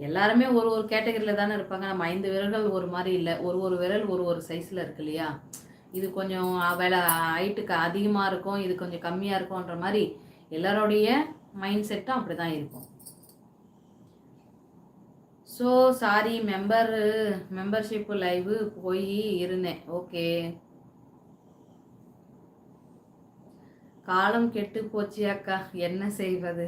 எல்லாருமே ஒரு ஒரு கேட்டகரியில் தானே இருப்பாங்க. நம்ம 5 விரல்கள் ஒரு மாதிரி இல்லை, ஒரு விரல் ஒரு சைஸில் இருக்கு இல்லையா? இது கொஞ்சம் விலை ஹைட்டுக்கு அதிகமாக இருக்கும், இது கொஞ்சம் கம்மியாக இருக்கும்ன்ற மாதிரி எல்லாரோடைய மைண்ட் செட்டும் அப்படி தான் இருக்கும். ஸோ சாரி, மெம்பர்ஷிப்பு லைவு போய் இருந்தேன். ஓகே, காலம் கெட்டு போச்சு அக்கா, என்ன செய்வது?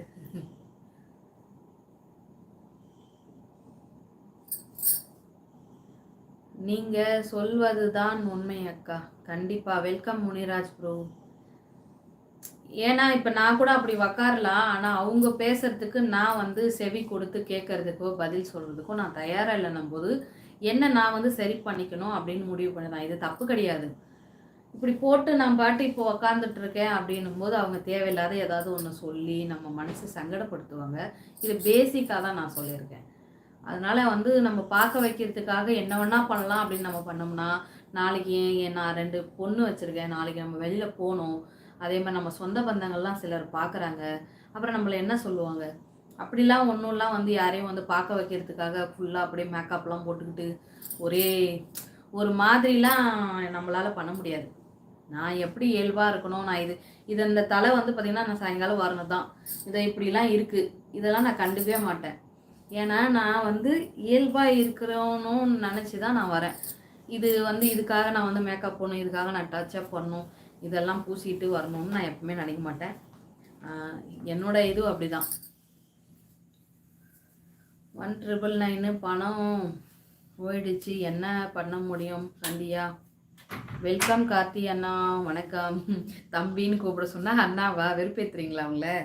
நீங்க சொல்வதுதான் உண்மை அக்கா. கண்டிப்பா. Welcome Muniraj bro. ஏன்னா இப்ப நான் கூட அப்படி உக்காரலாம், ஆனா அவங்க பேசுறதுக்கு நான் வந்து செவி கொடுத்து கேட்கறதுக்கோ பதில் சொல்றதுக்கோ நான் தயாரா இல்லைன்னும் போது என்ன நான் வந்து சரி பண்ணிக்கணும் அப்படின்னு முடிவு பண்ணிதான். இது தப்பு கிடையாது. இப்படி போட்டு நான் பாட்டு இப்போ உக்காந்துட்டு இருக்கேன் அப்படின்னும் போது அவங்க தேவையில்லாத ஏதாவது ஒன்று சொல்லி நம்ம மனசு சங்கடப்படுத்துவாங்க. இது பேசிக்காக தான் நான் சொல்லியிருக்கேன். அதனால வந்து நம்ம பார்க்க வைக்கிறதுக்காக என்ன வேணா பண்ணலாம் அப்படின்னு நம்ம பண்ணோம்னா, நாளைக்கு நான் 2 பொண்ணு வச்சுருக்கேன், நாளைக்கு நம்ம வெளியில் போகணும், அதே மாதிரி நம்ம சொந்த பந்தங்கள்லாம் சிலர் பார்க்குறாங்க, அப்புறம் நம்மளை என்ன சொல்லுவாங்க? அப்படிலாம் ஒன்றும்லாம் வந்து யாரையும் வந்து பார்க்க வைக்கிறதுக்காக ஃபுல்லாக அப்படியே மேக்கப்லாம் போட்டுக்கிட்டு ஒரே ஒரு மாதிரிலாம் நம்மளால் பண்ண முடியாது. நான் எப்படி இயல்பாக இருக்கணும், நான் இது இந்த தலை வந்து பார்த்திங்கன்னா நான் சாயங்காலம் வரணும் தான், இதை இப்படிலாம் இருக்குது, இதெல்லாம் நான் கண்டுக்கவே மாட்டேன். ஏன்னா நான் வந்து இயல்பாக இருக்கிறோன்னு நினச்சி தான் நான் வரேன். இது வந்து இதுக்காக நான் வந்து மேக்கப் பண்ணணும், இதுக்காக நான் டச்சப் பண்ணணும், இதெல்லாம் பூசிட்டு வரணும்னு நான் எப்பவுமே நினைக்க மாட்டேன். என்னோட இது அப்படி தான். 1999 பணம் போயிடுச்சு, என்ன பண்ண முடியும் சந்தியா? வெல்கம் கார்த்தி அண்ணா, வணக்கம். தம்பின்னு கூப்பிட சொன்னா அண்ணாவா? வெறுப்பேற்றுறீங்களா அவங்கள?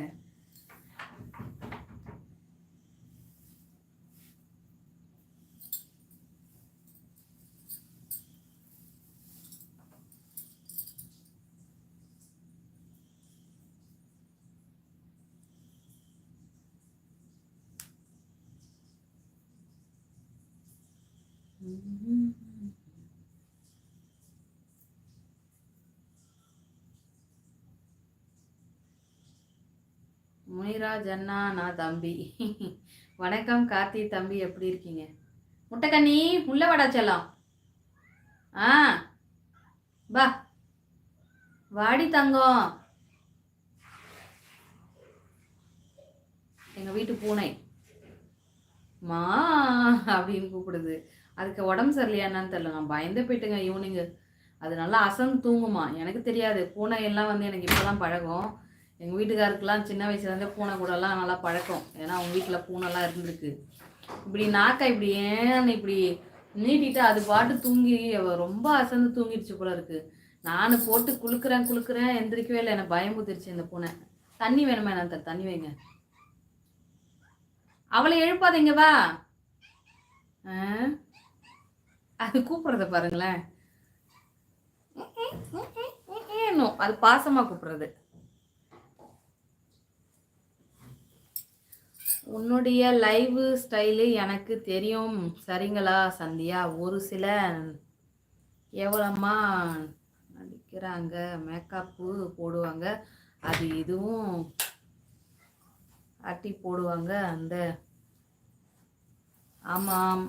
முனிராஜ் அண்ணா, நான் தம்பி. வணக்கம் கார்த்தி தம்பி, எப்படி இருக்கீங்க? முட்டைக்கண்ணி உள்ள வாடா செல்லம். பா வாடி தங்கம். எங்க வீட்டு பூனை மா அப்படின்னு கூப்பிடுது. அதுக்கு உடம்பு சரியில்லையா என்னன்னு தெரியல, நான் பயந்தே போயிட்டுங்க ஈவினிங்கு. அது நல்லா அசந்து தூங்குமா, எனக்கு தெரியாது. பூனை எல்லாம் வந்து எனக்கு இப்போதான் பழகும். எங்கள் வீட்டுக்காருக்கெல்லாம் சின்ன வயசுலேருந்தே பூனை கூடலாம் நல்லா பழக்கம். ஏன்னா அவங்க வீட்டில் பூனைலாம் இருந்திருக்கு. இப்படி நாக்கா இப்படி ஏன்னு இப்படி நீட்டிட்டு அது பாட்டு தூங்கி ரொம்ப அசந்து தூங்கிடுச்சு போல இருக்கு. நான் போட்டு குளுக்குறேன் எந்திரிக்கவே இல்லை. எனக்கு பயம் ஊத்திருச்சு இந்த பூனை. தண்ணி வேணுமா? என்ன தண்ணி வைங்க. அவளை எழுப்பாதீங்க வா. அது கூப்பிடுறத பாருங்களேன், அது பாசமா கூப்பிடுறது. உன்னுடைய லைவ் ஸ்டைலு எனக்கு தெரியும் சரிங்களா சந்தியா? ஒரு சில கேவலமா நடிக்கிறாங்க, மேக்கப்பு போடுவாங்க, அது இதுவும் அட்டி போடுவாங்க. அந்த ஆமாம்,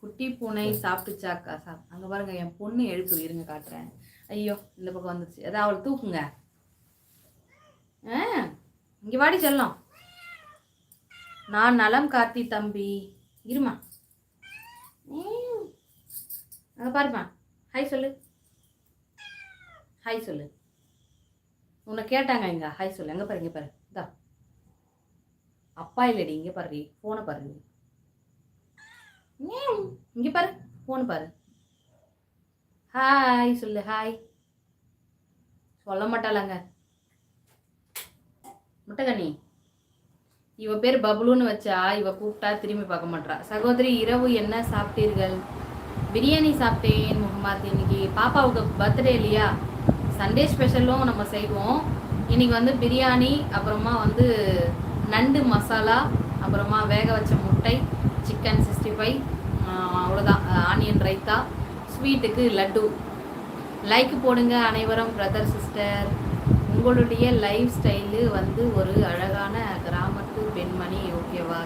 குட்டி பூனை சாப்பிட்டுச்சாக்கா? அங்கே பாருங்க என் பொண்ணு எழுப்புது, இருங்க காட்டுறேன். ஐயோ இந்த பக்கம் வந்துச்சு, அதான் அவளை தூக்குங்க. இங்கே வாடி செல்லம். நான் நலம் கார்த்தி தம்பி, இருமா. அங்கே பாருமா, ஹாய் சொல்லு, ஹாய் சொல்லு. உன்னை கேட்டாங்க இங்க, ஹாய் சொல்லு. எங்கே பாரு, இங்கே பாரு, இதா அப்பா இல்லடி, இங்கே பாரு, ஃபோனை பாரு, இங்கே பாரு, ஃபோன் பாரு. ஹாய் சொல்லு, ஹாய். சொல்ல மாட்டாளாங்க முட்டைக்கண்ணி. இவ பேர் பபுலுன்னு வச்சா இவ கூப்பிட்டா திரும்பி பார்க்க மாட்டா. சகோதரி இரவு என்ன சாப்பிட்டீர்கள்? பிரியாணி சாப்பிட்டேன் முகமது. இன்னைக்கு பாப்பாவுக்கு பர்த்டே இல்லையா, சண்டே ஸ்பெஷலும் நம்ம செய்வோம். இன்னைக்கு வந்து பிரியாணி, அப்புறமா வந்து நண்டு மசாலா, அப்புறமா வேக வச்ச முட்டை, சிக்கன் 65, அவ்வளோதான். ஆனியன் ரைத்தா, ஸ்வீட்டுக்கு லட்டு. லைக் போடுங்க அனைவரும் பிரதர் சிஸ்டர். உங்களுடைய லைஃப் ஸ்டைலு வந்து ஒரு அழகான கிராமத்து பெண்மணி, ஓகேவா?